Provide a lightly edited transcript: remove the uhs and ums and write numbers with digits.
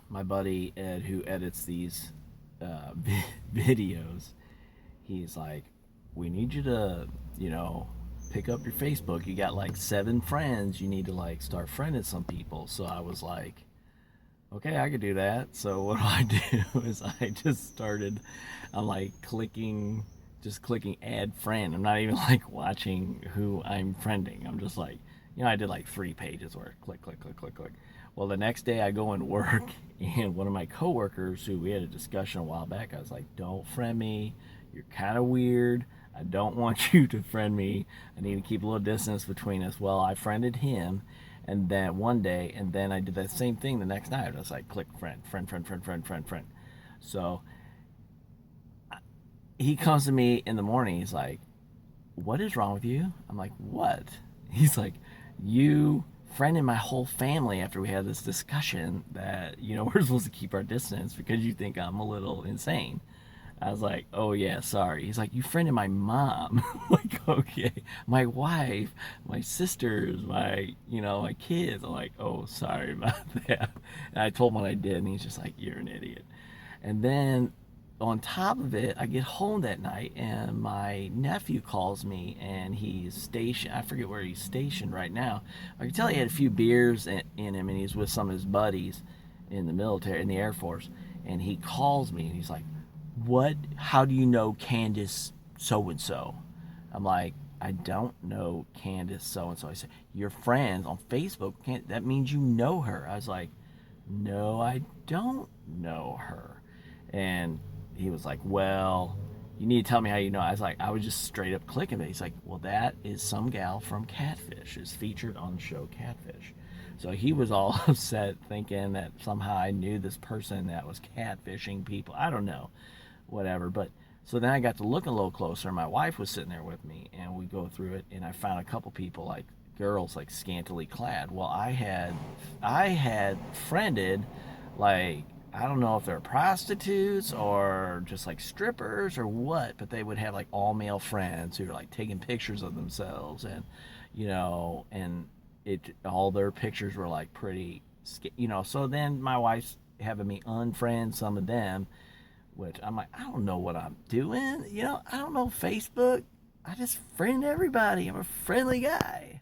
my buddy Ed, who edits these videos, he's like, we need you to, pick up your Facebook. You got like 7 friends. You need to like start friending some people. So I was like, okay, I could do that. So what do I do is I just started, I'm like just clicking add friend. I'm not even like watching who I'm friending. I'm just like, I did like 3 pages where click, click, click, click, click. Well, the next day I go into work, and one of my coworkers, who we had a discussion a while back, I was like, don't friend me. You're kind of weird. I don't want you to friend me. I need to keep a little distance between us. Well, I friended him, and then one day, and then I did that same thing the next night. I was like, click friend, friend, friend, friend, friend, friend, friend. So he comes to me in the morning. He's like, what is wrong with you? I'm like, what? He's like, you friended my whole family after we had this discussion that, we're supposed to keep our distance because you think I'm a little insane. I was like, oh yeah, sorry. He's like, you friended my mom. I'm like, okay. My wife, my sisters, my kids. I'm like, oh, sorry about that. And I told him what I did, and he's just like, you're an idiot. And then on top of it, I get home that night, and my nephew calls me, and he's stationed. I forget where he's stationed right now. I can tell he had a few beers in him, and he's with some of his buddies in the military, in the Air Force. And he calls me, and he's like, what? How do you know Candace so and so? I'm like, I don't know Candace so and so. I said, you're friends on Facebook. That means you know her. I was like, no, I don't know her. And he was like, well, you need to tell me how you know. I was like, I was just straight up clicking it. He's like, well, that is some gal from Catfish, is featured on the show Catfish. So he was all upset, thinking that somehow I knew this person that was catfishing people. I don't know, whatever. But so then I got to look a little closer. My wife was sitting there with me, and we go through it, and I found a couple people, like girls, like scantily clad. Well, I had friended, like, I don't know if they're prostitutes or just like strippers or what, but they would have like all male friends who are like taking pictures of themselves, and and it all their pictures were like pretty, So then my wife's having me unfriend some of them, which I'm like, I don't know what I'm doing. I don't know Facebook. I just friend everybody. I'm a friendly guy.